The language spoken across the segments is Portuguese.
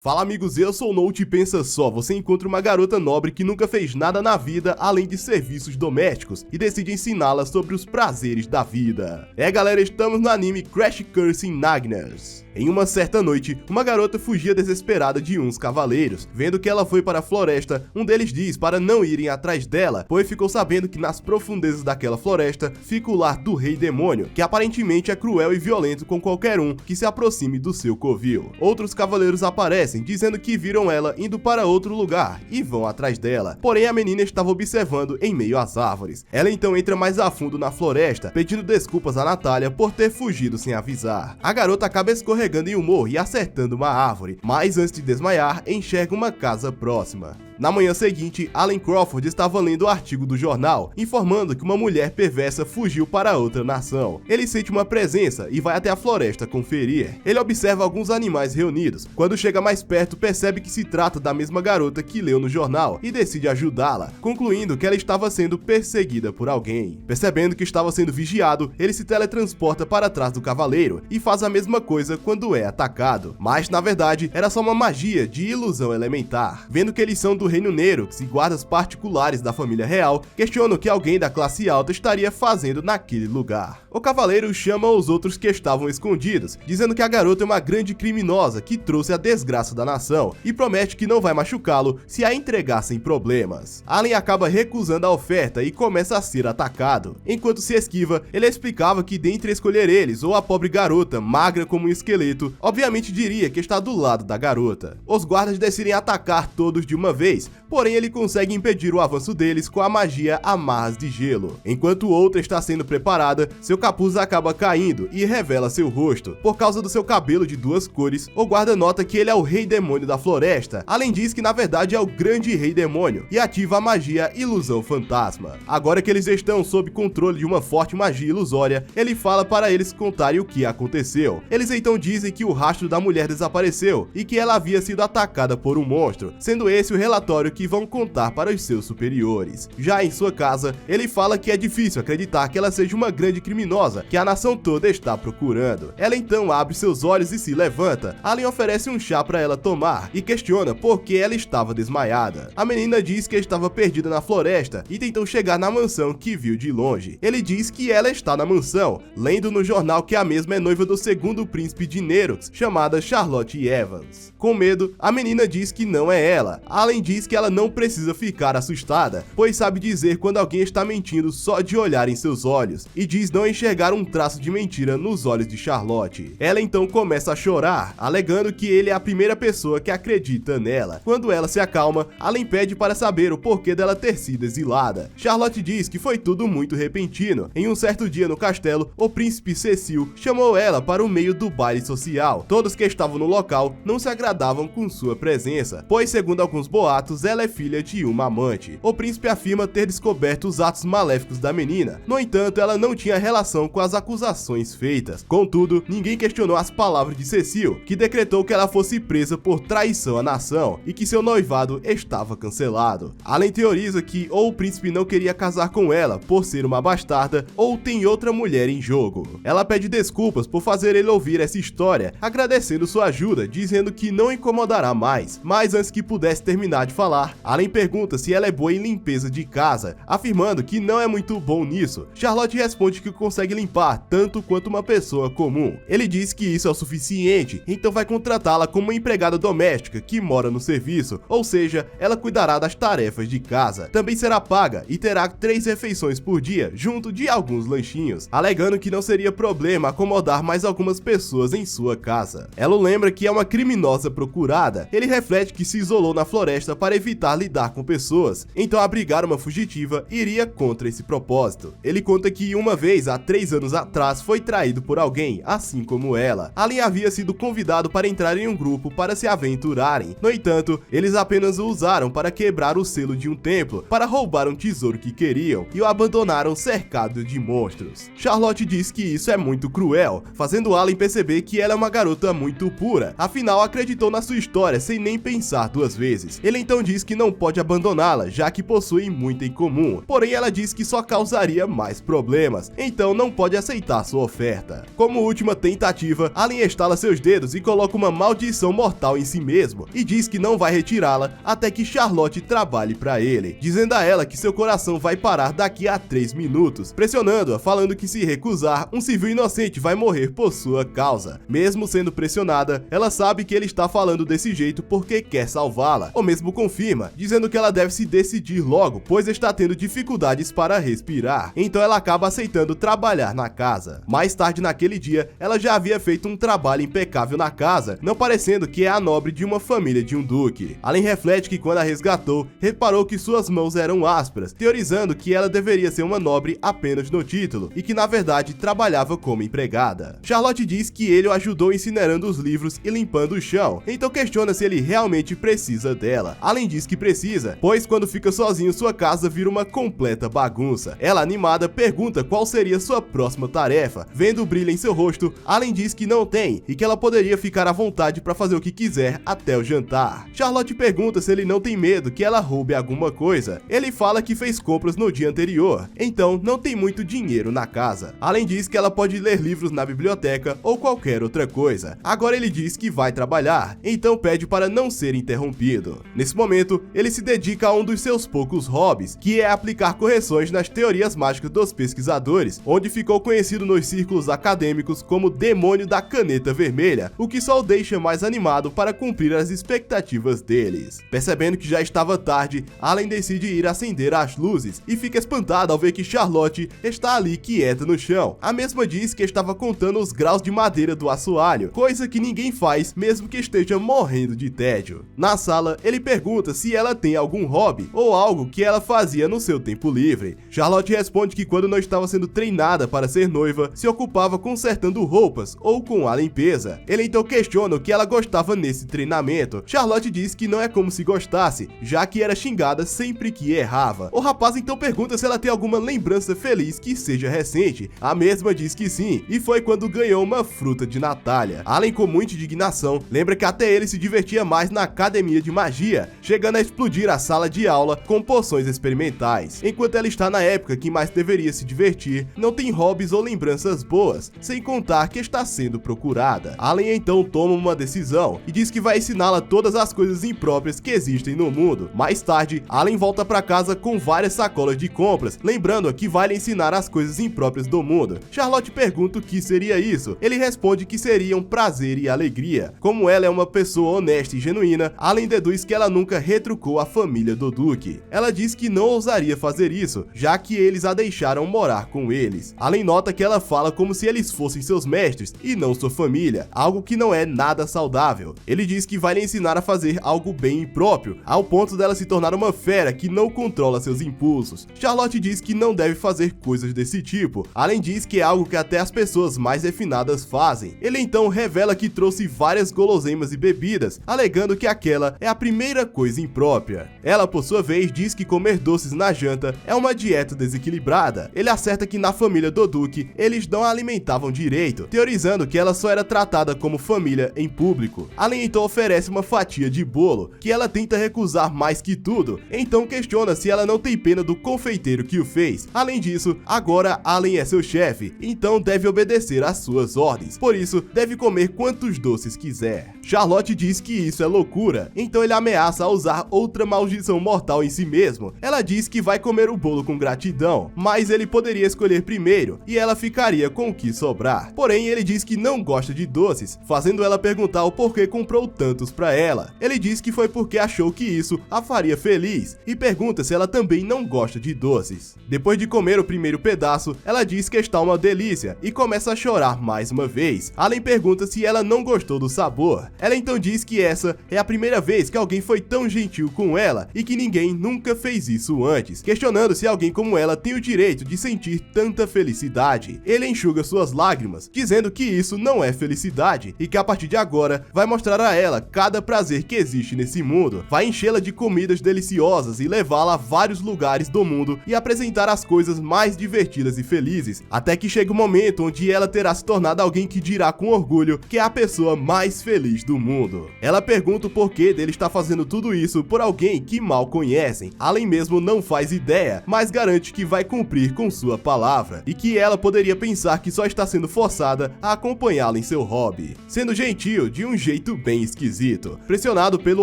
Fala amigos, eu sou o Note e pensa só, você encontra uma garota nobre que nunca fez nada na vida além de serviços domésticos e decide ensiná-la sobre os prazeres da vida. Galera, estamos no anime Crash Course in Nagnars. Em uma certa noite, uma garota fugia desesperada de uns cavaleiros. Vendo que ela foi para a floresta, um deles diz para não irem atrás dela, pois ficou sabendo que nas profundezas daquela floresta fica o lar do Rei Demônio, que aparentemente é cruel e violento com qualquer um que se aproxime do seu covil. Outros cavaleiros aparecem, dizendo que viram ela indo para outro lugar e vão atrás dela. Porém, a menina estava observando em meio às árvores. Ela então entra mais a fundo na floresta, pedindo desculpas a Natália por ter fugido sem avisar. A garota acaba escorregando em um morro e acertando uma árvore, mas antes de desmaiar, enxerga uma casa próxima. Na manhã seguinte, Alan Crawford estava lendo o artigo do jornal, informando que uma mulher perversa fugiu para outra nação. Ele sente uma presença e vai até a floresta conferir. Ele observa alguns animais reunidos. Quando chega mais perto, percebe que se trata da mesma garota que leu no jornal e decide ajudá-la, concluindo que ela estava sendo perseguida por alguém. Percebendo que estava sendo vigiado, ele se teletransporta para trás do cavaleiro e faz a mesma coisa quando é atacado. Mas, na verdade, era só uma magia de ilusão elementar. Vendo que eles são do Reino Nerox e guardas particulares da família real, questionam o que alguém da classe alta estaria fazendo naquele lugar. O cavaleiro chama os outros que estavam escondidos, dizendo que a garota é uma grande criminosa que trouxe a desgraça da nação e promete que não vai machucá-lo se a entregar sem problemas. Alan acaba recusando a oferta e começa a ser atacado. Enquanto se esquiva, ele explicava que dentre escolher eles ou a pobre garota, magra como um esqueleto, obviamente diria que está do lado da garota. Os guardas decidem atacar todos de uma vez, porém ele consegue impedir o avanço deles com a magia Amarras de Gelo. Enquanto outra está sendo preparada, seu capuz acaba caindo e revela seu rosto. Por causa do seu cabelo de duas cores, o guarda nota que ele é o Rei Demônio da floresta. Além diz que na verdade é o grande Rei Demônio e ativa a magia Ilusão Fantasma. Agora que eles estão sob controle de uma forte magia ilusória, ele fala para eles contarem o que aconteceu. Eles então dizem que o rastro da mulher desapareceu e que ela havia sido atacada por um monstro, sendo esse o relatório que vão contar para os seus superiores. Já em sua casa, ele fala que é difícil acreditar que ela seja uma grande criminosa que a nação toda está procurando. Ela então abre seus olhos e se levanta. Alan oferece um chá para ela tomar e questiona por que ela estava desmaiada. A menina diz que estava perdida na floresta e tentou chegar na mansão que viu de longe. Ele diz que ela está na mansão, lendo no jornal que a mesma é noiva do segundo príncipe de Nerox, chamada Charlotte Evans. Com medo, a menina diz que não é ela. Alan diz que ela não precisa ficar assustada, pois sabe dizer quando alguém está mentindo só de olhar em seus olhos, e diz não enxergar um traço de mentira nos olhos de Charlotte. Ela então começa a chorar, alegando que ele é a primeira pessoa que acredita nela. Quando ela se acalma, Alan pede para saber o porquê dela ter sido exilada. Charlotte diz que foi tudo muito repentino. Em um certo dia no castelo, o príncipe Cecil chamou ela para o meio do baile social. Todos que estavam no local não se agradavam com sua presença, pois segundo alguns boatos, ela é filha de uma amante. O príncipe afirma ter descoberto os atos maléficos da menina. No entanto, ela não tinha relação com as acusações feitas. Contudo, ninguém questionou as palavras de Cecil, que decretou que ela fosse presa por traição à nação e que seu noivado estava cancelado. Alan teoriza que ou o príncipe não queria casar com ela por ser uma bastarda, ou tem outra mulher em jogo. Ela pede desculpas por fazer ele ouvir essa história, agradecendo sua ajuda, dizendo que não incomodará mais. Mas antes que pudesse terminar de falar, Alan pergunta se ela é boa em limpeza de casa, afirmando que não é muito bom nisso. Charlotte responde que consegue limpar tanto quanto uma pessoa comum. Ele diz que isso é o suficiente, então vai contratá-la como uma empregada doméstica que mora no serviço, ou seja, ela cuidará das tarefas de casa. Também será paga e terá 3 refeições por dia, junto de alguns lanchinhos, alegando que não seria problema acomodar mais algumas pessoas em sua casa. Ela lembra que é uma criminosa procurada. Ele reflete que se isolou na floresta para evitar lidar com pessoas, então abrigar uma fugitiva iria contra esse propósito. Ele conta que uma vez, há 3 anos atrás, foi traído por alguém, assim como ela. Alan havia sido convidado para entrar em um grupo para se aventurarem. No entanto, eles apenas o usaram para quebrar o selo de um templo, para roubar um tesouro que queriam, e o abandonaram cercado de monstros. Charlotte diz que isso é muito cruel, fazendo Alan perceber que ela é uma garota muito pura, afinal acreditou na sua história sem nem pensar 2 vezes. Ele então diz que não pode abandoná-la, já que possuem muito em comum. Porém, ela diz que só causaria mais problemas, então não pode aceitar sua oferta. Como última tentativa, Allen estala seus dedos e coloca uma maldição mortal em si mesmo, e diz que não vai retirá-la até que Charlotte trabalhe para ele, dizendo a ela que seu coração vai parar daqui a 3 minutos, pressionando-a, falando que se recusar, um civil inocente vai morrer por sua causa. Mesmo sendo pressionada, ela sabe que ele está falando desse jeito porque quer salvá-la, ou mesmo confirma, dizendo que ela deve se decidir logo, pois está tendo dificuldades para respirar. Então ela acaba aceitando trabalhar na casa. Mais tarde naquele dia, ela já havia feito um trabalho impecável na casa, não parecendo que é a nobre de uma família de um duque. Allen reflete que quando a resgatou, reparou que suas mãos eram ásperas, teorizando que ela deveria ser uma nobre apenas no título, e que na verdade trabalhava como empregada. Charlotte diz que ele o ajudou incinerando os livros e limpando o chão, então questiona se ele realmente precisa dela. Allen diz que precisa, pois quando fica sozinho sua casa vira uma completa bagunça. Ela, animada, pergunta qual seria sua próxima tarefa. Vendo o brilho em seu rosto, Allen diz que não tem e que ela poderia ficar à vontade para fazer o que quiser até o jantar. Charlotte pergunta se ele não tem medo que ela roube alguma coisa. Ele fala que fez compras no dia anterior, então não tem muito dinheiro na casa. Allen diz que ela pode ler livros na biblioteca ou qualquer outra coisa. Agora ele diz que vai trabalhar, então pede para não ser interrompido. Nesse momento, ele se dedica a um dos seus poucos hobbies, que é aplicar correções nas teorias mágicas dos pesquisadores, onde ficou conhecido nos círculos acadêmicos como demônio da caneta vermelha, o que só o deixa mais animado para cumprir as expectativas deles. Percebendo que já estava tarde, Allen decide ir acender as luzes e fica espantado ao ver que Charlotte está ali quieta no chão. A mesma diz que estava contando os graus de madeira do assoalho, coisa que ninguém faz mesmo que esteja morrendo de tédio. Na sala, ele pergunta se ela tem algum hobby ou algo que ela fazia no seu tempo livre. Charlotte responde que quando não estava sendo treinada para ser noiva, se ocupava consertando roupas ou com a limpeza. Ele então questiona o que ela gostava nesse treinamento. Charlotte diz que não é como se gostasse, já que era xingada sempre que errava. O rapaz então pergunta se ela tem alguma lembrança feliz que seja recente. A mesma diz que sim, e foi quando ganhou uma fruta de Natália. Allen, com muita indignação, lembra que até ele se divertia mais na academia de magia, chegando a explodir a sala de aula com poções experimentais. Enquanto ela está na época que mais deveria se divertir, não tem hobbies ou lembranças boas, sem contar que está sendo procurada. Allen então toma uma decisão e diz que vai ensiná-la todas as coisas impróprias que existem no mundo. Mais tarde, Allen volta para casa com várias sacolas de compras, lembrando-a que vai lhe ensinar as coisas impróprias do mundo. Charlotte pergunta o que seria isso. Ele responde que seriam prazer e alegria. Como ela é uma pessoa honesta e genuína, Allen deduz que ela nunca retrucou a família do Duque. Ela diz que não ousaria fazer isso, já que eles a deixaram morar com eles. Allen nota que ela fala como se eles fossem seus mestres e não sua família, algo que não é nada saudável. Ele diz que vai lhe ensinar a fazer algo bem impróprio, ao ponto dela se tornar uma fera que não controla seus impulsos. Charlotte diz que não deve fazer coisas desse tipo. Allen diz que é algo que até as pessoas mais refinadas fazem. Ele então revela que trouxe várias guloseimas e bebidas, alegando que aquela é a primeira coisa imprópria. Ela, por sua vez, diz que comer doces na janta é uma dieta desequilibrada. Ele acerta que na família do Duque, eles não a alimentavam direito, teorizando que ela só era tratada como família em público. Allen então oferece uma fatia de bolo, que ela tenta recusar mais que tudo, então questiona se ela não tem pena do confeiteiro que o fez. Além disso, agora Allen é seu chefe, então deve obedecer às suas ordens, por isso deve comer quantos doces quiser. Charlotte diz que isso é loucura, então ele ameaça a usar outra maldição mortal em si mesmo. Ela diz que vai comer o bolo com gratidão, mas ele poderia escolher primeiro e ela ficaria com o que sobrar. Porém, ele diz que não gosta de doces, fazendo ela perguntar o porquê comprou tantos pra ela. Ele diz que foi porque achou que isso a faria feliz e pergunta se ela também não gosta de doces. Depois de comer o primeiro pedaço, ela diz que está uma delícia e começa a chorar mais uma vez. Allen pergunta se ela não gostou do sabor. Ela então diz que essa é a primeira vez que alguém foi tão gentil com ela e que ninguém nunca fez isso antes, questionando se alguém como ela tem o direito de sentir tanta felicidade. Ele enxuga suas lágrimas, dizendo que isso não é felicidade e que a partir de agora vai mostrar a ela cada prazer que existe nesse mundo, vai enchê-la de comidas deliciosas e levá-la a vários lugares do mundo e apresentar as coisas mais divertidas e felizes, até que chega o momento onde ela terá se tornado alguém que dirá com orgulho que é a pessoa mais feliz do mundo. Ela pergunta o porquê dele estar fazendo tudo isso por alguém que mal conhecem. Allen mesmo não faz ideia, mas garante que vai cumprir com sua palavra e que ela poderia pensar que só está sendo forçada a acompanhá-la em seu hobby. Sendo gentil de um jeito bem esquisito. Pressionado pelo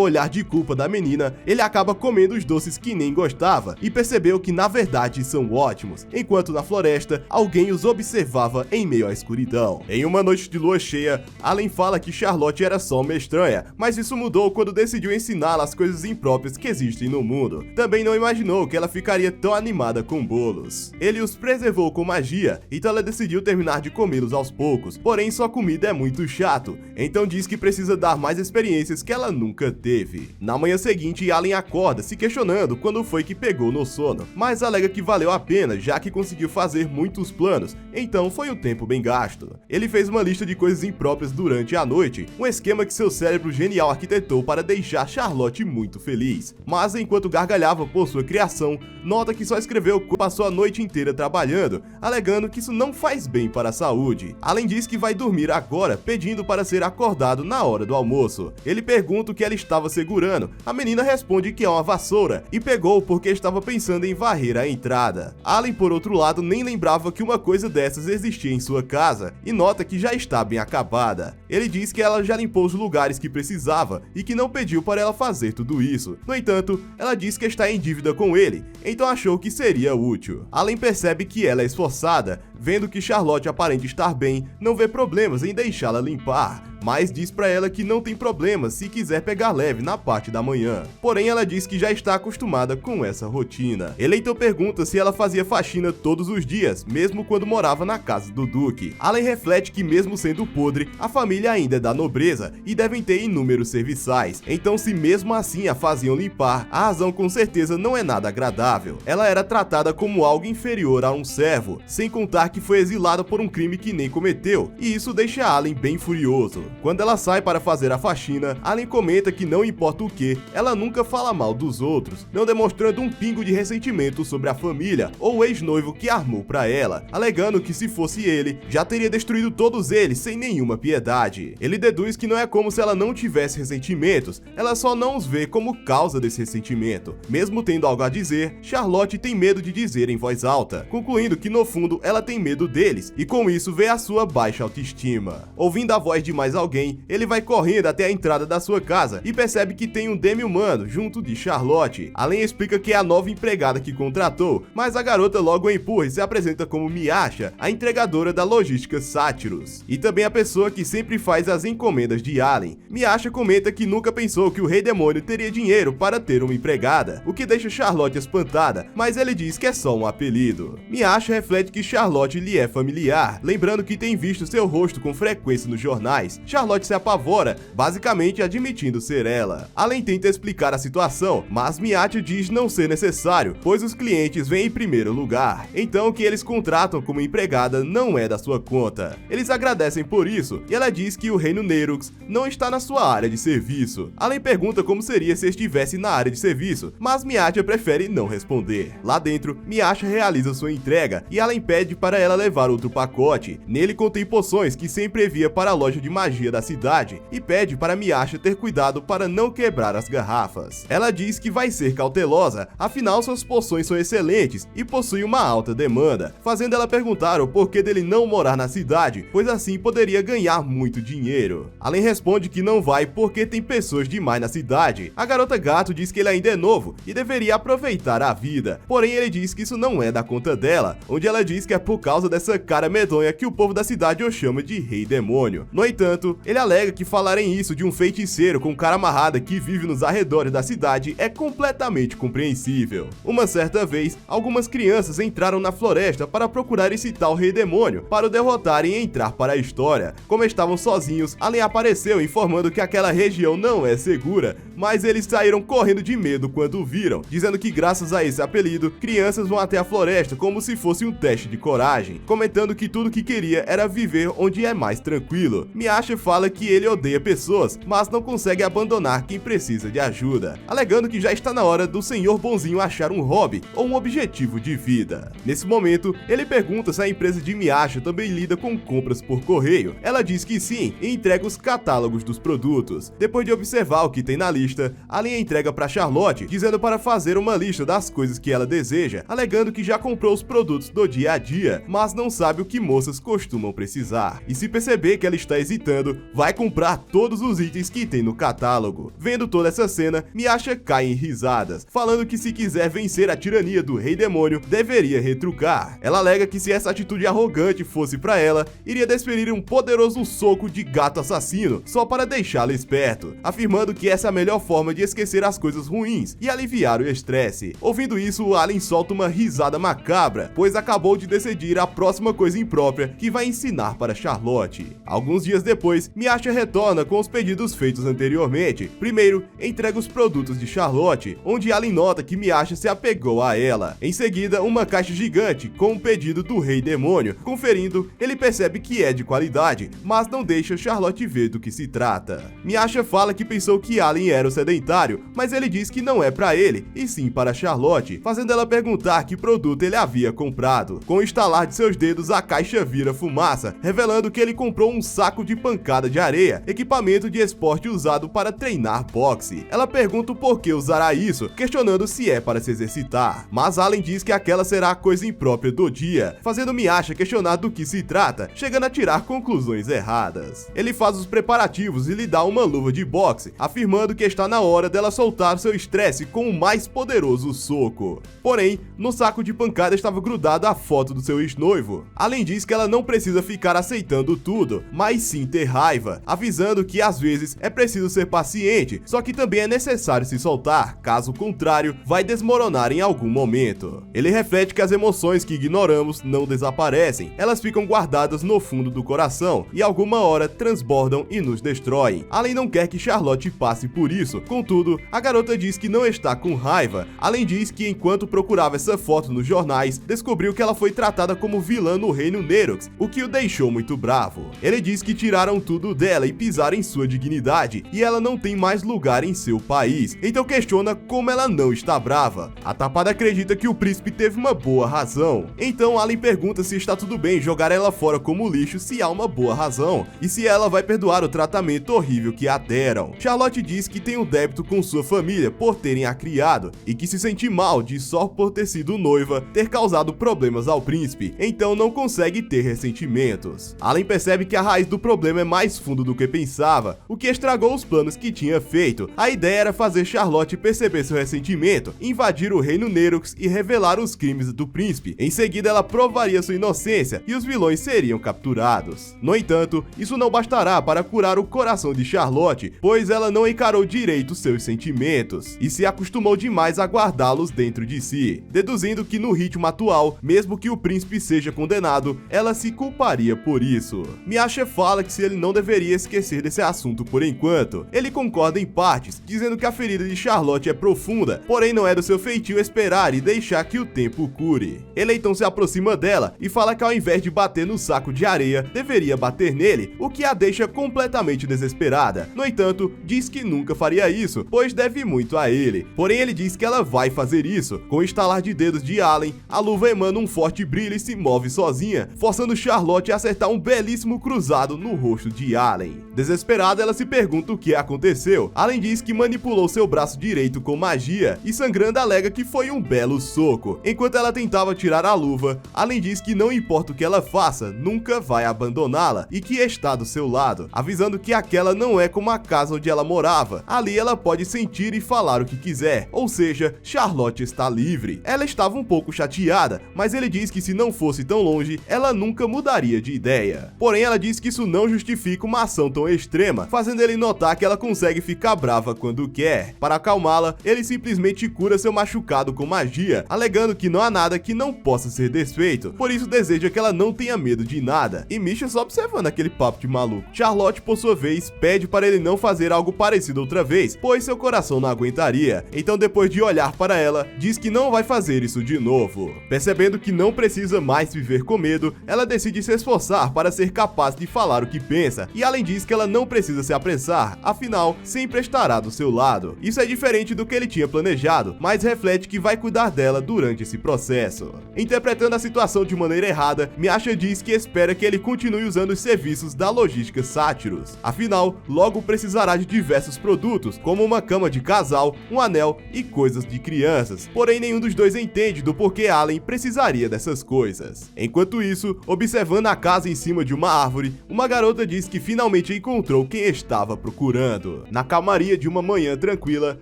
olhar de culpa da menina, ele acaba comendo os doces que nem gostava e percebeu que na verdade são ótimos, enquanto na floresta alguém os observava em meio à escuridão. Em uma noite de lua cheia, Allen fala que Charlotte era só uma estranha, mas isso mudou quando decidiu ensiná-la as coisas impróprias que existem no mundo. Também não imaginou que ela ficaria tão animada com bolos. Ele os preservou com magia, então ela decidiu terminar de comê-los aos poucos, porém sua comida é muito chato, então diz que precisa dar mais experiências que ela nunca teve. Na manhã seguinte, Allen acorda se questionando quando foi que pegou no sono, mas alega que valeu a pena já que conseguiu fazer muitos planos, então foi um tempo bem gasto. Ele fez uma lista de coisas impróprias durante a noite, um esquema que seu cérebro genial arquitetou para deixar Charlotte muito feliz, mas enquanto gargalhava por sua criação, nota que só escreveu que passou a noite inteira trabalhando, alegando que isso não faz bem para a saúde. Além disso que vai dormir agora, pedindo para ser acordado na hora do almoço. Ele pergunta o que ela estava segurando, a menina responde que é uma vassoura e pegou porque estava pensando em varrer a entrada. Allen, por outro lado, nem lembrava que uma coisa dessas existia em sua casa e nota que já está bem acabada. Ele diz que ela já limpou os lugares que precisava e que não pediu para ela fazer tudo isso. No entanto, ela diz que está em dívida com ele, então achou que seria útil. Allen percebe que ela é esforçada, vendo que Charlotte aparenta estar bem, não vê problemas em deixá-la limpar, mas diz pra ela que não tem problema se quiser pegar leve na parte da manhã. Porém, ela diz que já está acostumada com essa rotina. Ele então pergunta se ela fazia faxina todos os dias, mesmo quando morava na casa do Duque. Allen reflete que mesmo sendo podre, a família ainda é da nobreza e devem ter inúmeros serviçais. Então, se mesmo assim a faziam limpar, a razão com certeza não é nada agradável. Ela era tratada como algo inferior a um servo, sem contar que foi exilada por um crime que nem cometeu, e isso deixa Allen bem furioso. Quando ela sai para fazer a faxina, Allen comenta que não importa o que, ela nunca fala mal dos outros, não demonstrando um pingo de ressentimento sobre a família ou o ex-noivo que armou pra ela, alegando que se fosse ele, já teria destruído todos eles sem nenhuma piedade. Ele deduz que não é como se ela não tivesse ressentimentos, ela só não os vê como causa desse ressentimento. Mesmo tendo algo a dizer, Charlotte tem medo de dizer em voz alta, concluindo que no fundo ela tem medo deles, e com isso vê a sua baixa autoestima. Ouvindo a voz de mais alguém, ele vai correndo até a entrada da sua casa e percebe que tem um demi-humano junto de Charlotte. Allen explica que é a nova empregada que contratou, mas a garota logo a empurra e se apresenta como Miasha, a entregadora da logística Satyrus, e também a pessoa que sempre faz as encomendas de Allen. Miasha comenta que nunca pensou que o Rei Demônio teria dinheiro para ter uma empregada, o que deixa Charlotte espantada, mas ele diz que é só um apelido. Miasha reflete que Charlotte lhe é familiar, lembrando que tem visto seu rosto com frequência nos jornais. Charlotte se apavora, basicamente admitindo ser ela. Allen tenta explicar a situação, mas Miasha diz não ser necessário, pois os clientes vêm em primeiro lugar. Então o que eles contratam como empregada não é da sua conta. Eles agradecem por isso, e ela diz que o reino Nerux não está na sua área de serviço. Allen pergunta como seria se estivesse na área de serviço, mas Miasha prefere não responder. Lá dentro, Miasha realiza sua entrega e Allen pede para ela levar outro pacote. Nele contém poções que sempre envia para a loja de magia da cidade e pede para Miasha ter cuidado para não quebrar as garrafas. Ela diz que vai ser cautelosa, afinal suas poções são excelentes e possuem uma alta demanda, fazendo ela perguntar o porquê dele não morar na cidade, pois assim poderia ganhar muito dinheiro. Allen responde que não vai porque tem pessoas demais na cidade. A garota gato diz que ele ainda é novo e deveria aproveitar a vida, porém ele diz que isso não é da conta dela, onde ela diz que é por causa dessa cara medonha que o povo da cidade o chama de Rei Demônio. No entanto, ele alega que falarem isso de um feiticeiro com cara amarrada que vive nos arredores da cidade é completamente compreensível. Uma certa vez, algumas crianças entraram na floresta para procurar esse tal Rei Demônio para o derrotarem e entrar para a história. Como estavam sozinhos, Allen apareceu informando que aquela região não é segura, mas eles saíram correndo de medo quando o viram, dizendo que graças a esse apelido, crianças vão até a floresta como se fosse um teste de coragem. viagem, comentando que tudo que queria era viver onde é mais tranquilo. Miasha fala que ele odeia pessoas, mas não consegue abandonar quem precisa de ajuda, alegando que já está na hora do senhor bonzinho achar um hobby ou um objetivo de vida. Nesse momento, ele pergunta se a empresa de Miasha também lida com compras por correio. Ela diz que sim e entrega os catálogos dos produtos. Depois de observar o que tem na lista, Allen entrega para Charlotte, dizendo para fazer uma lista das coisas que ela deseja, alegando que já comprou os produtos do dia a dia, mas não sabe o que moças costumam precisar. E se perceber que ela está hesitando, vai comprar todos os itens que tem no catálogo. Vendo toda essa cena, Miasha cai em risadas, falando que se quiser vencer a tirania do Rei Demônio, deveria retrucar. Ela alega que se essa atitude arrogante fosse para ela, iria desferir um poderoso soco de gato assassino, só para deixá-la esperto, afirmando que essa é a melhor forma de esquecer as coisas ruins e aliviar o estresse. Ouvindo isso, Allen solta uma risada macabra, pois acabou de decidir a próxima coisa imprópria que vai ensinar para Charlotte. Alguns dias depois, Miasha retorna com os pedidos feitos anteriormente. Primeiro, entrega os produtos de Charlotte, onde Allen nota que Miasha se apegou a ela. Em seguida, uma caixa gigante com um pedido do Rei Demônio. Conferindo, ele percebe que é de qualidade, mas não deixa Charlotte ver do que se trata. Miasha fala que pensou que Allen era o sedentário, mas ele diz que não é para ele, e sim para Charlotte, fazendo ela perguntar que produto ele havia comprado. Com o estalar de seus dedos, a caixa vira fumaça, revelando que ele comprou um saco de pancada de areia, equipamento de esporte usado para treinar boxe. Ela pergunta o porquê usará isso, questionando se é para se exercitar, mas Allen diz que aquela será a coisa imprópria do dia, fazendo Miasha questionar do que se trata, chegando a tirar conclusões erradas. Ele faz os preparativos e lhe dá uma luva de boxe, afirmando que está na hora dela soltar seu estresse com o mais poderoso soco. Porém, no saco de pancada estava grudada a foto do seu ex-noivo. Allen diz que ela não precisa ficar aceitando tudo, mas sim ter raiva, avisando que às vezes é preciso ser paciente, só que também é necessário se soltar, caso contrário, vai desmoronar em algum momento. Ele reflete que as emoções que ignoramos não desaparecem, elas ficam guardadas no fundo do coração e alguma hora transbordam e nos destroem. Allen não quer que Charlotte passe por isso, contudo, a garota diz que não está com raiva. Allen diz que enquanto procurava essa foto nos jornais, descobriu que ela foi tratada como vilã no reino Nerox, o que o deixou muito bravo. Ele diz que tiraram tudo dela e pisaram em sua dignidade, e ela não tem mais lugar em seu país, então questiona como ela não está brava. A Tapada acredita que o príncipe teve uma boa razão, então Allen pergunta se está tudo bem jogar ela fora como lixo se há uma boa razão, e se ela vai perdoar o tratamento horrível que a deram. Charlotte diz que tem um débito com sua família por terem a criado, e que se sente mal de só por ter sido noiva ter causado problemas ao príncipe, então não consegue ter ressentimentos. Allen percebe que a raiz do problema é mais fundo do que pensava, o que estragou os planos que tinha feito. A ideia era fazer Charlotte perceber seu ressentimento, invadir o reino Nerox e revelar os crimes do príncipe. Em seguida, ela provaria sua inocência e os vilões seriam capturados. No entanto, isso não bastará para curar o coração de Charlotte, pois ela não encarou direito seus sentimentos e se acostumou demais a guardá-los dentro de si, deduzindo que no ritmo atual, mesmo que o príncipe seja condenado, ela se culparia por isso. Miasha fala que se ele não deveria esquecer desse assunto por enquanto. Ele concorda em partes, dizendo que a ferida de Charlotte é profunda, porém não é do seu feitio esperar e deixar que o tempo cure. Ele então se aproxima dela e fala que ao invés de bater no saco de areia, deveria bater nele, o que a deixa completamente desesperada. No entanto, diz que nunca faria isso, pois deve muito a ele. Porém, ele diz que ela vai fazer isso. Com o estalar de dedos de Allen, a luva emana um forte brilho e se move sozinha, forçando Charlotte a acertar um belíssimo cruzado no rosto de Allen. Desesperada, ela se pergunta o que aconteceu. Allen diz que manipulou seu braço direito com magia e sangrando alega que foi um belo soco. Enquanto ela tentava tirar a luva, Allen diz que não importa o que ela faça, nunca vai abandoná-la e que está do seu lado, avisando que aquela não é como a casa onde ela morava. Ali ela pode sentir e falar o que quiser, ou seja, Charlotte está livre. Ela estava um pouco chateada, mas ele diz que se não fosse tão longe, ela nunca mudaria de ideia. Porém, ela diz que isso não justifica uma ação tão extrema, fazendo ele notar que ela consegue ficar brava quando quer. Para acalmá-la, ele simplesmente cura seu machucado com magia, alegando que não há nada que não possa ser desfeito, por isso deseja que ela não tenha medo de nada. E Misha só observando aquele papo de maluco. Charlotte, por sua vez, pede para ele não fazer algo parecido outra vez, pois seu coração não aguentaria. Então, depois de olhar para ela, diz que não vai fazer isso de novo. Percebendo que não precisa mais viver com medo, ela decide se esforçar para ser capaz de falar o que pensa, e além disso que ela não precisa se apressar, afinal, sempre estará do seu lado. Isso é diferente do que ele tinha planejado, mas reflete que vai cuidar dela durante esse processo. Interpretando a situação de maneira errada, Miasha diz que espera que ele continue usando os serviços da logística Satyrus. Afinal, logo precisará de diversos produtos, como uma cama de casal, um anel e coisas de crianças. Porém, nenhum dos dois entende do porquê Allen precisaria dessas coisas. Enquanto isso, observando a casa em cima de uma árvore, uma garota diz que finalmente encontrou quem estava procurando. Na calmaria de uma manhã tranquila,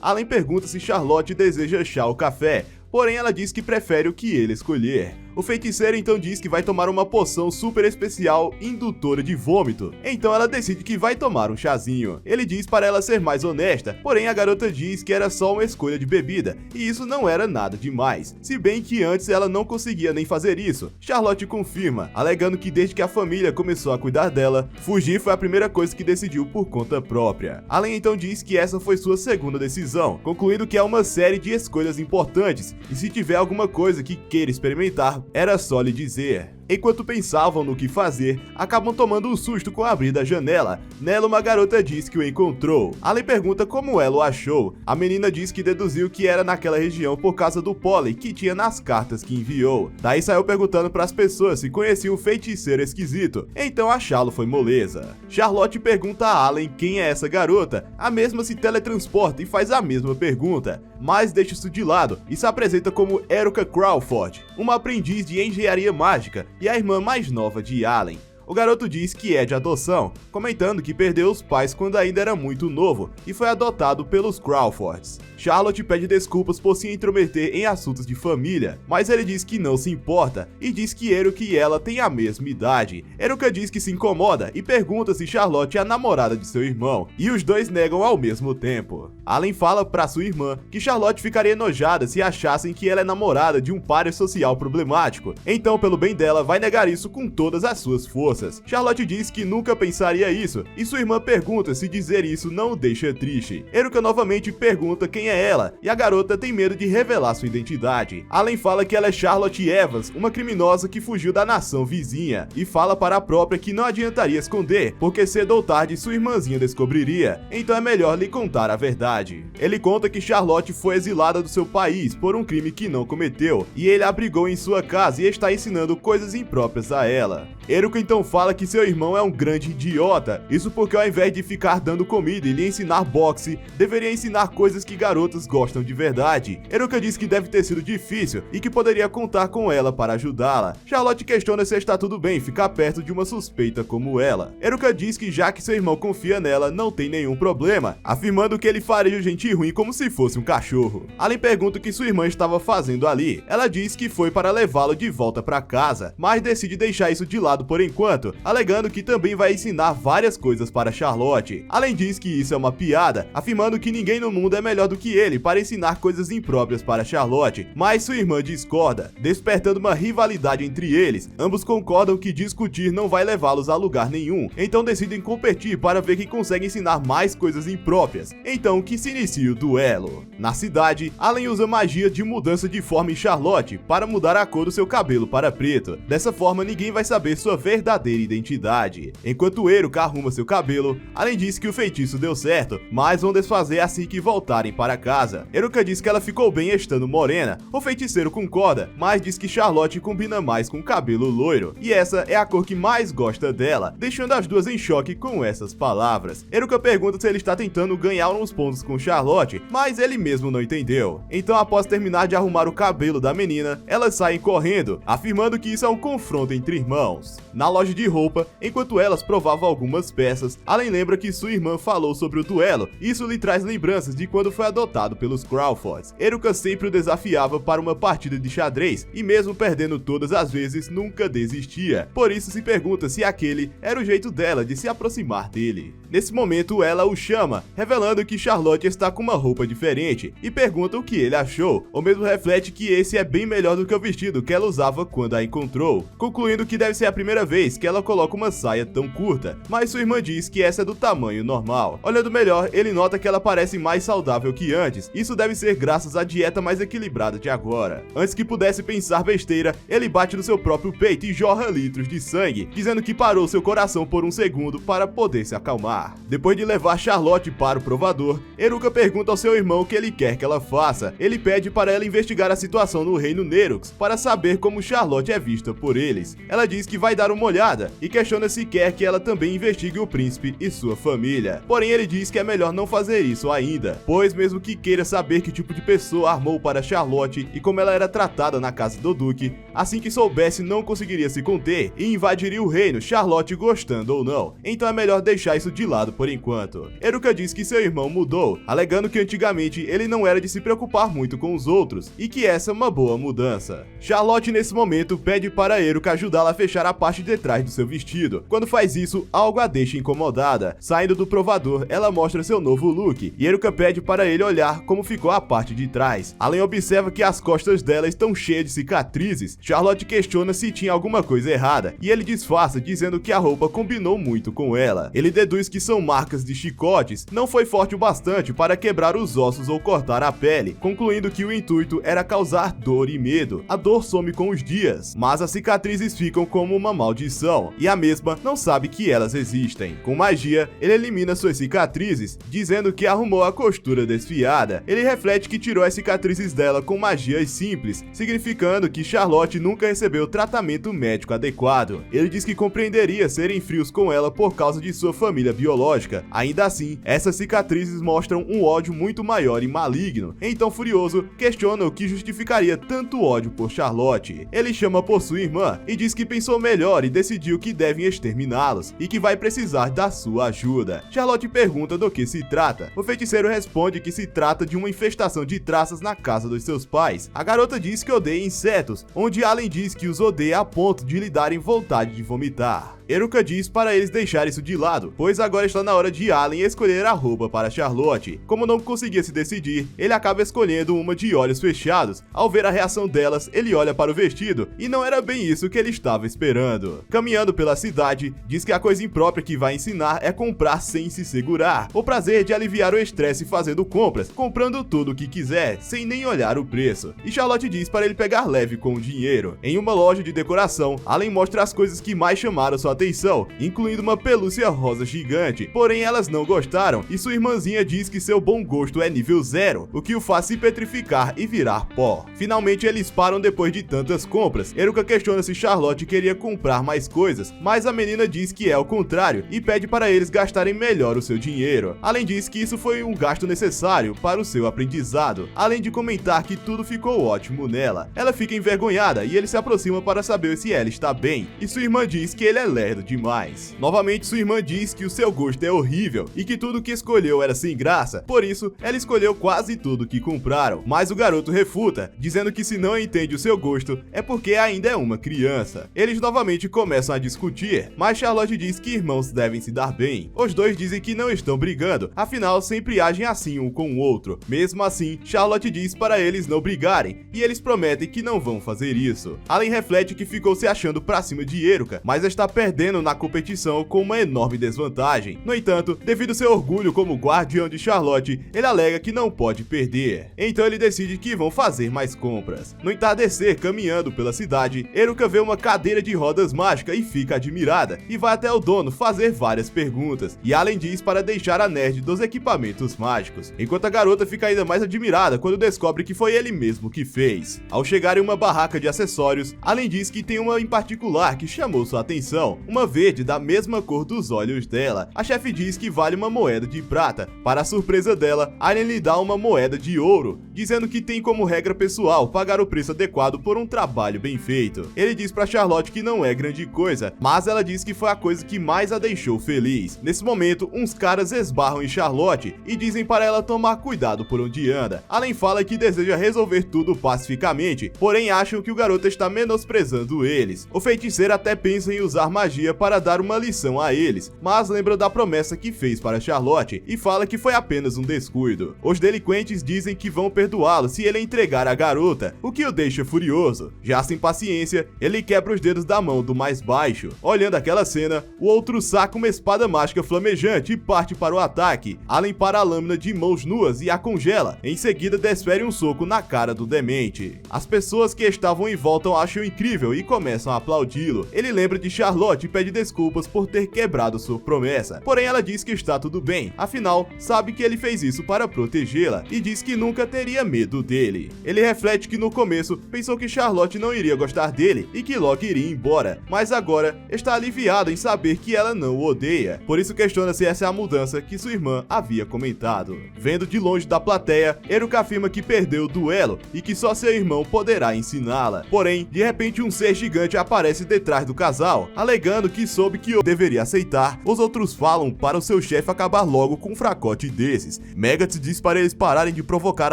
Allen pergunta se Charlotte deseja chá ou café, porém ela diz que prefere o que ele escolher. O feiticeiro então diz que vai tomar uma poção super especial indutora de vômito, então ela decide que vai tomar um chazinho. Ele diz para ela ser mais honesta, porém a garota diz que era só uma escolha de bebida, e isso não era nada demais, se bem que antes ela não conseguia nem fazer isso. Charlotte confirma, alegando que desde que a família começou a cuidar dela, fugir foi a primeira coisa que decidiu por conta própria. Allen então diz que essa foi sua segunda decisão, concluindo que é uma série de escolhas importantes, e se tiver alguma coisa que queira experimentar, era só lhe dizer. Enquanto pensavam no que fazer, acabam tomando um susto com abrir da janela. Nela, uma garota diz que o encontrou. Allen pergunta como ela o achou. A menina diz que deduziu que era naquela região por causa do pólen que tinha nas cartas que enviou. Daí saiu perguntando para as pessoas se conheciam um feiticeiro esquisito. Então achá-lo foi moleza. Charlotte pergunta a Allen quem é essa garota. A mesma se teletransporta e faz a mesma pergunta, mas deixa isso de lado e se apresenta como Eruka Crawford, uma aprendiz de engenharia mágica e a irmã mais nova de Allen. O garoto diz que é de adoção, comentando que perdeu os pais quando ainda era muito novo e foi adotado pelos Crawfords. Charlotte pede desculpas por se intrometer em assuntos de família, mas ele diz que não se importa e diz que Eruka e ela têm a mesma idade. Eruka diz que se incomoda e pergunta se Charlotte é a namorada de seu irmão, e os dois negam ao mesmo tempo. Allen fala para sua irmã que Charlotte ficaria enojada se achassem que ela é namorada de um páreo social problemático, então pelo bem dela vai negar isso com todas as suas forças. Charlotte diz que nunca pensaria isso, e sua irmã pergunta se dizer isso não o deixa triste. Eruka novamente pergunta quem é ela, e a garota tem medo de revelar sua identidade. Allen fala que ela é Charlotte Evans, uma criminosa que fugiu da nação vizinha, e fala para a própria que não adiantaria esconder, porque cedo ou tarde sua irmãzinha descobriria, então é melhor lhe contar a verdade. Ele conta que Charlotte foi exilada do seu país por um crime que não cometeu, e ele a abrigou em sua casa e está ensinando coisas impróprias a ela. Eruka então fala que seu irmão é um grande idiota, isso porque ao invés de ficar dando comida e lhe ensinar boxe, deveria ensinar coisas que garotas gostam de verdade. Eruka diz que deve ter sido difícil e que poderia contar com ela para ajudá-la. Charlotte questiona se está tudo bem ficar perto de uma suspeita como ela. Eruka diz que já que seu irmão confia nela, não tem nenhum problema, afirmando que ele faria gente ruim como se fosse um cachorro. Allen pergunta o que sua irmã estava fazendo ali. Ela diz que foi para levá-lo de volta para casa, mas decide deixar isso de lado por enquanto, alegando que também vai ensinar várias coisas para Charlotte. Allen diz que isso é uma piada, afirmando que ninguém no mundo é melhor do que ele para ensinar coisas impróprias para Charlotte, mas sua irmã discorda, despertando uma rivalidade entre eles. Ambos concordam que discutir não vai levá-los a lugar nenhum, então decidem competir para ver quem consegue ensinar mais coisas impróprias. Então que se inicia o duelo. Na cidade, Allen usa magia de mudança de forma em Charlotte para mudar a cor do seu cabelo para preto. Dessa forma, ninguém vai saber sua verdadeira identidade. Enquanto Eruka arruma seu cabelo, Allen diz que o feitiço deu certo, mas vão desfazer assim que voltarem para casa. Eruka diz que ela ficou bem estando morena. O feiticeiro concorda, mas diz que Charlotte combina mais com cabelo loiro, e essa é a cor que mais gosta dela, deixando as duas em choque com essas palavras. Eruka pergunta se ele está tentando ganhar uns pontos com Charlotte, mas ele mesmo não entendeu. Então, após terminar de arrumar o cabelo da menina, elas saem correndo, afirmando que isso é um confronto entre irmãos. Na loja de roupa, enquanto elas provavam algumas peças, Allen lembra que sua irmã falou sobre o duelo. Isso lhe traz lembranças de quando foi adotado pelos Crawfords. Eruka sempre o desafiava para uma partida de xadrez, e mesmo perdendo todas as vezes, nunca desistia. Por isso se pergunta se aquele era o jeito dela de se aproximar dele. Nesse momento, ela o chama, revelando que Charlotte está com uma roupa diferente e pergunta o que ele achou. O mesmo reflete que esse é bem melhor do que o vestido que ela usava quando a encontrou, concluindo que deve ser a primeira vez que ela coloca uma saia tão curta, mas sua irmã diz que essa é do tamanho normal. Olhando melhor, ele nota que ela parece mais saudável que antes. Isso deve ser graças à dieta mais equilibrada de agora. Antes que pudesse pensar besteira, ele bate no seu próprio peito e jorra litros de sangue, dizendo que parou seu coração por um segundo para poder se acalmar. Depois de levar Charlotte para o provador, Eruka pergunta ao seu irmão o que ele quer que ela faça. Ele pede para ela investigar a situação no reino Nerux para saber como Charlotte é vista por eles. Ela diz que vai dar uma olhada e questiona se quer que ela também investigue o príncipe e sua família. Porém, ele diz que é melhor não fazer isso ainda, pois mesmo que queira saber que tipo de pessoa armou para Charlotte e como ela era tratada na casa do Duque, assim que soubesse não conseguiria se conter e invadiria o reino, Charlotte gostando ou não. Então é melhor deixar isso de lado por enquanto. Eruka diz que seu irmão mudou, alegando que antigamente ele não era de se preocupar muito com os outros e que essa é uma boa mudança. Charlotte nesse momento pede para Eruka ajudá-la a fechar a parte de trás do seu vestido. Quando faz isso, algo a deixa incomodada. Saindo do provador, ela mostra seu novo look e Eruka pede para ele olhar como ficou a parte de trás. Além, observa que as costas dela estão cheias de cicatrizes. Charlotte questiona se tinha alguma coisa errada e ele disfarça dizendo que a roupa combinou muito com ela. Ele deduz que são marcas de chicotes, não foi forte o bastante para quebrar os ossos ou cortar a pele, concluindo que o intuito era causar dor e medo. A dor some com os dias, mas as cicatrizes ficam como uma maldição e a mesma não sabe que elas existem. Com magia, ele elimina suas cicatrizes, dizendo que arrumou a costura desfiada. Ele reflete que tirou as cicatrizes dela com magias simples, significando que Charlotte nunca recebeu tratamento médico adequado. Ele diz que compreenderia serem frios com ela por causa de sua família biológica. Ainda assim, essas cicatrizes mostram um ódio muito maior e maligno. Então, furioso, questiona o que justificaria tanto ódio por Charlotte. Ele chama por sua irmã e diz que pensou melhor e decidiu que devem exterminá-los e que vai precisar da sua ajuda. Charlotte pergunta do que se trata. O feiticeiro responde que se trata de uma infestação de traças na casa dos seus pais. A garota diz que odeia insetos, onde Allen diz que os odeia a ponto de lhe darem vontade de vomitar. Eruka diz para eles deixarem isso de lado, pois agora está na hora de Allen escolher a roupa para Charlotte. Como não conseguia se decidir, ele acaba escolhendo uma de olhos fechados. Ao ver a reação delas, ele olha para o vestido e não era bem isso que ele estava esperando. Caminhando pela cidade, diz que a coisa imprópria que vai ensinar é comprar sem se segurar. O prazer de aliviar o estresse fazendo compras, comprando tudo o que quiser, sem nem olhar o preço. E Charlotte diz para ele pegar leve com o dinheiro. Em uma loja de decoração, Allen mostra as coisas que mais chamaram sua atenção, incluindo uma pelúcia rosa gigante. Porém, elas não gostaram e sua irmãzinha diz que seu bom gosto é nível 0, o que o faz se petrificar e virar pó. Finalmente, eles param depois de tantas compras. Eruka questiona se Charlotte queria comprar mais coisas, mas a menina diz que é o contrário e pede para eles gastarem melhor o seu dinheiro. Além diz que isso foi um gasto necessário para o seu aprendizado, além de comentar que tudo ficou ótimo nela. Ela fica envergonhada e ele se aproxima para saber se ela está bem, e sua irmã diz que ele é lerdo demais. Novamente, sua irmã diz que o seu gosto é horrível e que tudo que escolheu era sem graça, por isso ela escolheu quase tudo que compraram. Mas o garoto refuta, dizendo que se não entende o seu gosto é porque ainda é uma criança. Eles novamente começam a discutir, mas Charlotte diz que irmãos devem se dar bem. Os dois dizem que não estão brigando, afinal sempre agem assim um com o outro. Mesmo assim, Charlotte diz para eles não brigarem e eles prometem que não vão fazer isso. Allen reflete que ficou se achando pra cima de Eruka, mas está perdendo na competição com uma enorme desvantagem. No entanto, devido ao seu orgulho como guardião de Charlotte, ele alega que não pode perder. Então ele decide que vão fazer mais compras. No entardecer, caminhando pela cidade, Eruka vê uma cadeira de rodas mágica e fica admirada, e vai até o dono fazer várias perguntas, e Allen diz para deixar a nerd dos equipamentos mágicos, enquanto a garota fica ainda mais admirada quando descobre que foi ele mesmo que fez. Ao chegar em uma barraca de acessórios, Allen diz que tem uma em particular que chamou sua atenção, uma verde da mesma cor dos olhos dela. A chefe diz que vale uma moeda de prata. Para a surpresa dela, Allen lhe dá uma moeda de ouro, dizendo que tem como regra pessoal pagar o preço adequado por um trabalho bem feito. Ele diz pra Charlotte que não é grande coisa, mas ela diz que foi a coisa que mais a deixou feliz. Nesse momento, uns caras esbarram em Charlotte e dizem para ela tomar cuidado por onde anda. Além fala que deseja resolver tudo pacificamente, porém acham que o garoto está menosprezando eles. O feiticeiro até pensa em usar magia para dar uma lição a eles, mas lembra da promessa que fez para Charlotte e fala que foi apenas um descuido. Os delinquentes dizem que vão perdoá-lo se ele entregar a garota, o que o deixa furioso. Já sem paciência, ele quebra os dedos da mão do mais baixo. Olhando aquela cena, o outro saca uma espada mágica flamejante e parte para o ataque. Além para a lâmina de mãos nuas e a congela. Em seguida, desfere um soco na cara do demente. As pessoas que estavam em volta acham incrível e começam a aplaudi-lo. Ele lembra de Charlotte e pede desculpas por ter quebrado sua promessa. Porém, ela diz que está tudo bem. Afinal, sabe que ele fez isso para protegê-la e diz que nunca teria medo dele. Ele reflete que no começo pensou que Charlotte não iria gostar dele e que logo iria embora, mas agora está aliviado em saber que ela não o odeia. Por isso questiona se essa é a mudança que sua irmã havia comentado. Vendo de longe da plateia, Eruka afirma que perdeu o duelo e que só seu irmão poderá ensiná-la. Porém, de repente um ser gigante aparece detrás do casal, alegando que soube que o deveria aceitar. Os outros falam para o seu chefe acabar logo com um fracote desses. Megatron diz para eles pararem de provocar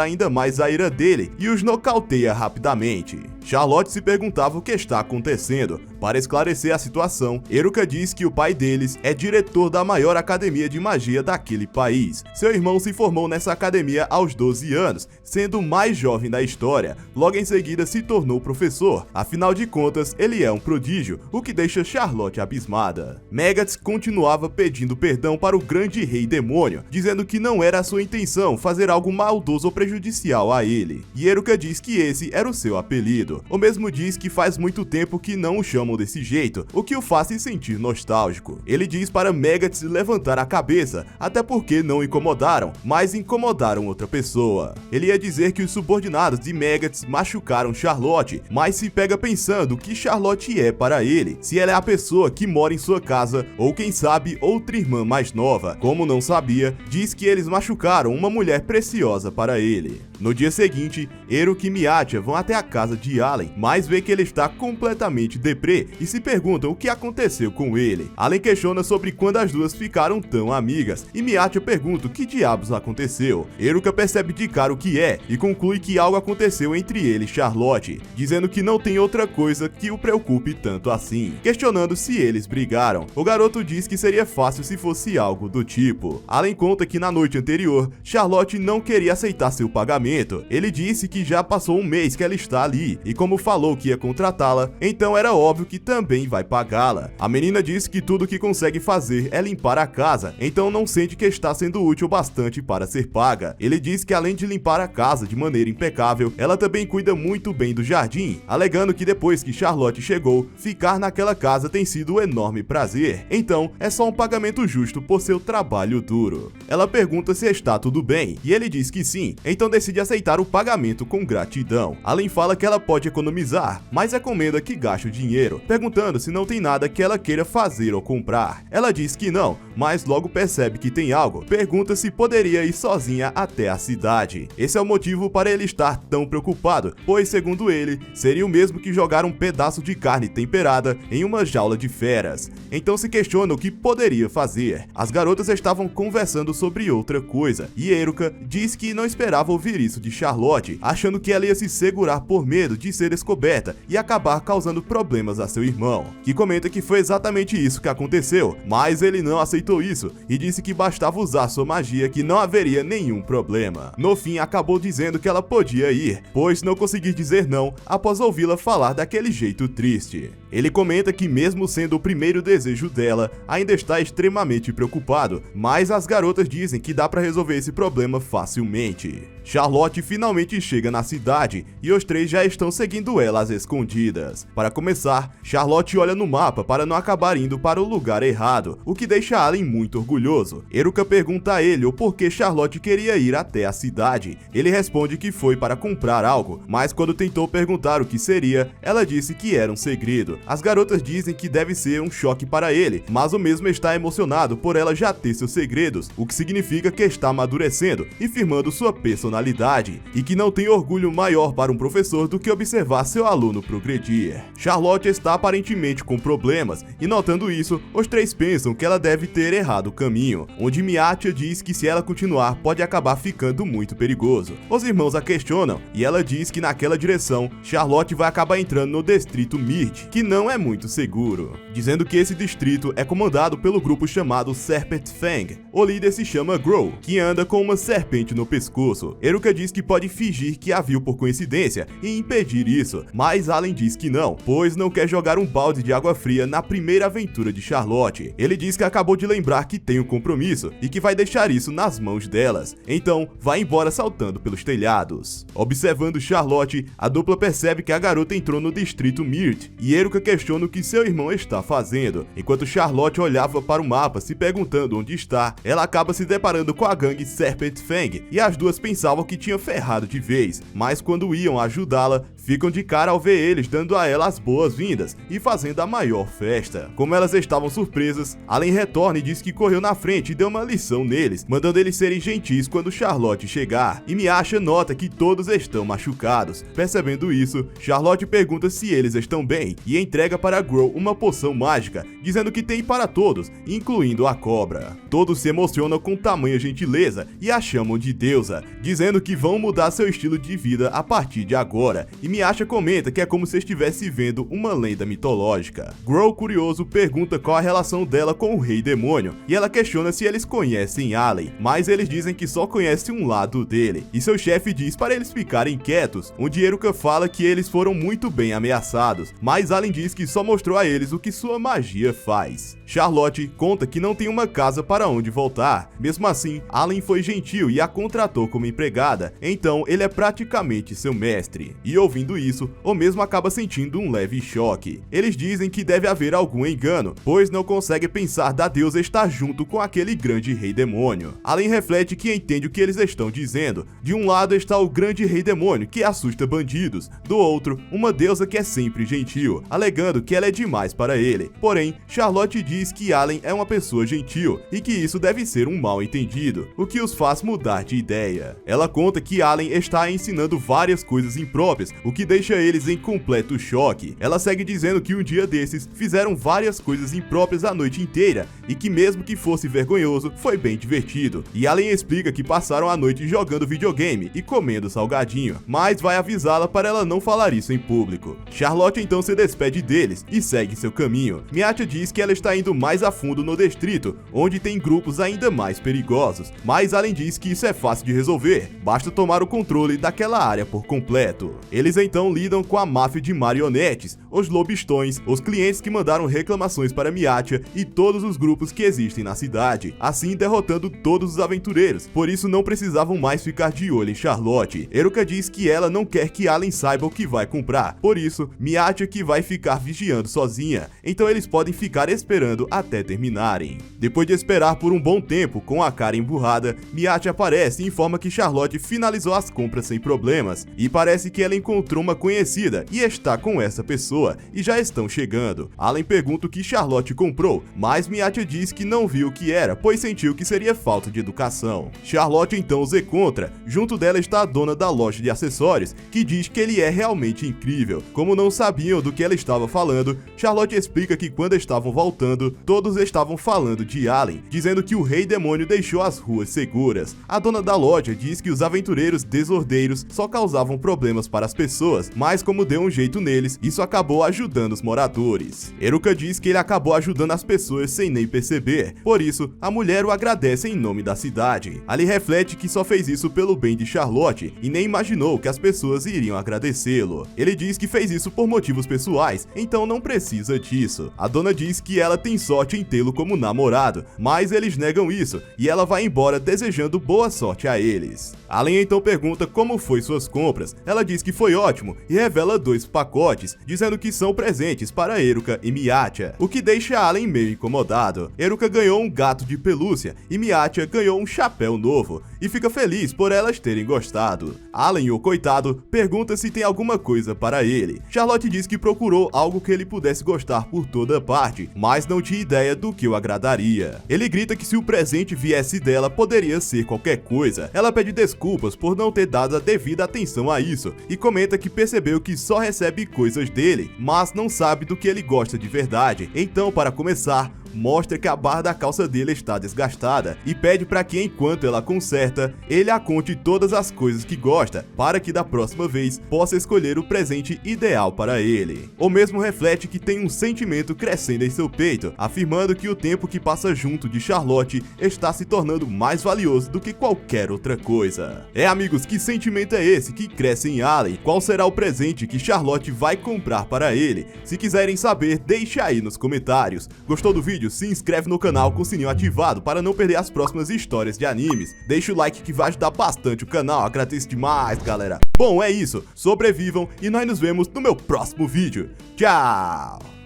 ainda mais a ira dele e os nocauteia rapidamente. Charlotte se perguntava o que está acontecendo. Para esclarecer a situação, Eruka diz que o pai deles é diretor da maior academia de magia daquele país. Seu irmão se formou nessa academia aos 12 anos, sendo o mais jovem da história. Logo em seguida se tornou professor. Afinal de contas, ele é um prodígio, o que deixa Charlotte abismada. Megatron continuava pedindo perdão para o grande rei demônio, dizendo que não era a sua intenção fazer algo maldoso ou prejudicial a ele. E Eruka diz que esse era o seu apelido. O mesmo diz que faz muito tempo que não o chamam desse jeito, o que o faz se sentir nostálgico. Ele diz para Megatron levantar a cabeça, até porque não incomodaram, mas incomodaram outra pessoa. Ele ia dizer que os subordinados de Megatron machucaram Charlotte, mas se pega pensando que Charlotte é para ele, se ela é a pessoa que mora em sua casa, ou quem sabe outra irmã mais nova. Como não sabia, diz que eles machucaram uma mulher preciosa para ele. No dia seguinte, Eruka e Miatia vão até a casa de Allen, mas vê que ele está completamente deprê e se perguntam o que aconteceu com ele. Allen questiona sobre quando as duas ficaram tão amigas e Miatia pergunta o que diabos aconteceu. Eruka percebe de cara o que é e conclui que algo aconteceu entre ele e Charlotte, dizendo que não tem outra coisa que o preocupe tanto assim, questionando se eles brigaram. O garoto diz que seria fácil se fosse algo do tipo. Allen conta que na noite anterior, Charlotte não queria aceitar seu pagamento. Ele disse que já passou um mês que ela está ali, e como falou que ia contratá-la, então era óbvio que também vai pagá-la. A menina disse que tudo que consegue fazer é limpar a casa, então não sente que está sendo útil bastante para ser paga. Ele diz que além de limpar a casa de maneira impecável, ela também cuida muito bem do jardim, alegando que depois que Charlotte chegou, ficar naquela casa tem sido um enorme prazer, então é só um pagamento justo por seu trabalho duro. Ela pergunta se está tudo bem, e ele diz que sim, então decide aceitar o pagamento com gratidão. Além fala que ela pode economizar, mas recomenda que gaste o dinheiro, perguntando se não tem nada que ela queira fazer ou comprar. Ela diz que não, mas logo percebe que tem algo, pergunta se poderia ir sozinha até a cidade. Esse é o motivo para ele estar tão preocupado, pois segundo ele, seria o mesmo que jogar um pedaço de carne temperada em uma jaula de feras. Então se questiona o que poderia fazer. As garotas estavam conversando sobre outra coisa, e Eruka diz que não esperava ouvir isso de Charlotte, achando que ela ia se segurar por medo de ser descoberta e acabar causando problemas a seu irmão, que comenta que foi exatamente isso que aconteceu, mas ele não aceitou isso e disse que bastava usar sua magia que não haveria nenhum problema. No fim, acabou dizendo que ela podia ir, pois não conseguiu dizer não após ouvi-la falar daquele jeito triste. Ele comenta que mesmo sendo o primeiro desejo dela, ainda está extremamente preocupado, mas as garotas dizem que dá para resolver esse problema facilmente. Charlotte finalmente chega na cidade e os três já estão seguindo ela às escondidas. Para começar, Charlotte olha no mapa para não acabar indo para o lugar errado, o que deixa Allen muito orgulhoso. Eruka pergunta a ele o porquê Charlotte queria ir até a cidade. Ele responde que foi para comprar algo, mas quando tentou perguntar o que seria, ela disse que era um segredo. As garotas dizem que deve ser um choque para ele, mas o mesmo está emocionado por ela já ter seus segredos, o que significa que está amadurecendo e firmando sua personalidade. personalidade e que não tem orgulho maior para um professor do que observar seu aluno progredir. Charlotte está aparentemente com problemas e, notando isso, os três pensam que ela deve ter errado o caminho, onde Miatia diz que se ela continuar pode acabar ficando muito perigoso. Os irmãos a questionam e ela diz que naquela direção Charlotte vai acabar entrando no distrito Myrt, que não é muito seguro, dizendo que esse distrito é comandado pelo grupo chamado Serpent Fang. O líder se chama Grow, que anda com uma serpente no pescoço. Eruka diz que pode fingir que a viu por coincidência e impedir isso, mas Allen diz que não, pois não quer jogar um balde de água fria na primeira aventura de Charlotte. Ele diz que acabou de lembrar que tem um compromisso e que vai deixar isso nas mãos delas, então vai embora saltando pelos telhados. Observando Charlotte, a dupla percebe que a garota entrou no distrito Myrt e Eruka questiona o que seu irmão está fazendo. Enquanto Charlotte olhava para o mapa se perguntando onde está, ela acaba se deparando com a gangue Serpent Fang e as duas pensavam que tinha ferrado de vez, mas quando iam ajudá-la, ficam de cara ao ver eles dando a ela as boas-vindas e fazendo a maior festa. Como elas estavam surpresas, Allen retorna e diz que correu na frente e deu uma lição neles, mandando eles serem gentis quando Charlotte chegar, e Miatia nota que todos estão machucados. Percebendo isso, Charlotte pergunta se eles estão bem e entrega para Grow uma poção mágica, dizendo que tem para todos, incluindo a cobra. Todos se emocionam com tamanha gentileza e a chamam de deusa, dizendo que vão mudar seu estilo de vida a partir de agora, e Miatia comenta que é como se estivesse vendo uma lenda mitológica. Grow, curioso, pergunta qual a relação dela com o Rei Demônio, e ela questiona se eles conhecem Allen, mas eles dizem que só conhecem um lado dele, e seu chefe diz para eles ficarem quietos, onde Eruka fala que eles foram muito bem ameaçados, mas Allen diz que só mostrou a eles o que sua magia faz. Charlotte conta que não tem uma casa para onde voltar, mesmo assim, Allen foi gentil e a contratou como empregada, então ele é praticamente seu mestre, e ouvindo isso, o mesmo acaba sentindo um leve choque. Eles dizem que deve haver algum engano, pois não consegue pensar da deusa estar junto com aquele grande rei demônio. Allen reflete que entende o que eles estão dizendo. De um lado está o grande rei demônio, que assusta bandidos, do outro, uma deusa que é sempre gentil, alegando que ela é demais para ele. Porém, Charlotte diz que Allen é uma pessoa gentil e que isso deve ser um mal entendido, o que os faz mudar de ideia. Ela conta que Allen está ensinando várias coisas impróprias, o que deixa eles em completo choque. Ela segue dizendo que um dia desses fizeram várias coisas impróprias a noite inteira e que mesmo que fosse vergonhoso, foi bem divertido. E Allen explica que passaram a noite jogando videogame e comendo salgadinho, mas vai avisá-la para ela não falar isso em público. Charlotte então se despede deles e segue seu caminho. Miatia diz que ela está indo mais a fundo no distrito, onde tem grupos ainda mais perigosos, mas Allen diz que isso é fácil de resolver, basta tomar o controle daquela área por completo. Eles então lidam com a máfia de marionetes, os lobistões, os clientes que mandaram reclamações para Miatia e todos os grupos que existem na cidade, assim derrotando todos os aventureiros, por isso não precisavam mais ficar de olho em Charlotte. Eruka diz que ela não quer que Allen saiba o que vai comprar, por isso Miatia que vai ficar vigiando sozinha, então eles podem ficar esperando até terminarem. Depois de esperar por um bom tempo com a cara emburrada, Miatia aparece e informa que Charlotte finalizou as compras sem problemas, e parece que ela encontrou uma conhecida e está com essa pessoa, e já estão chegando. Allen pergunta o que Charlotte comprou, mas Miatia diz que não viu o que era, pois sentiu que seria falta de educação. Charlotte então os encontra, junto dela está a dona da loja de acessórios, que diz que ele é realmente incrível. Como não sabiam do que ela estava falando, Charlotte explica que quando estavam voltando, todos estavam falando de Allen, dizendo que o rei demônio deixou as ruas seguras. A dona da loja diz que os aventureiros desordeiros só causavam problemas para as pessoas, mas como deu um jeito neles, isso acabou ajudando os moradores. Eruka diz que ele acabou ajudando as pessoas sem nem perceber, por isso a mulher o agradece em nome da cidade. Ali reflete que só fez isso pelo bem de Charlotte e nem imaginou que as pessoas iriam agradecê-lo. Ele diz que fez isso por motivos pessoais, então não precisa disso. A dona diz que ela tem sorte em tê-lo como namorado, mas eles negam isso e ela vai embora desejando boa sorte a eles. Allen então pergunta como foi suas compras. Ela diz que foi ótimo e revela 2 pacotes, dizendo que são presentes para Eruka e Miatia, o que deixa Allen meio incomodado. Eruka ganhou um gato de pelúcia e Miatia ganhou um chapéu novo, e fica feliz por elas terem gostado. Allen, o coitado, pergunta se tem alguma coisa para ele. Charlotte diz que procurou algo que ele pudesse gostar por toda parte, mas não tinha ideia do que o agradaria. Ele grita que se o presente viesse dela, poderia ser qualquer coisa. Ela pede desculpas por não ter dado a devida atenção a isso e comenta que percebeu que só recebe coisas dele, mas não sabe do que ele gosta de verdade. Então, para começar, mostra que a barra da calça dele está desgastada e pede para que, enquanto ela conserta, ele a conte todas as coisas que gosta, para que da próxima vez possa escolher o presente ideal para ele. O mesmo reflete que tem um sentimento crescendo em seu peito, afirmando que o tempo que passa junto de Charlotte está se tornando mais valioso do que qualquer outra coisa. Amigos, que sentimento é esse que cresce em Allen? Qual será o presente que Charlotte vai comprar para ele? Se quiserem saber, deixe aí nos comentários. Gostou do vídeo? Se inscreve no canal com o sininho ativado para não perder as próximas histórias de animes. Deixa o like que vai ajudar bastante o canal, agradeço demais, galera. Bom, é isso, sobrevivam e nós nos vemos no meu próximo vídeo. Tchau!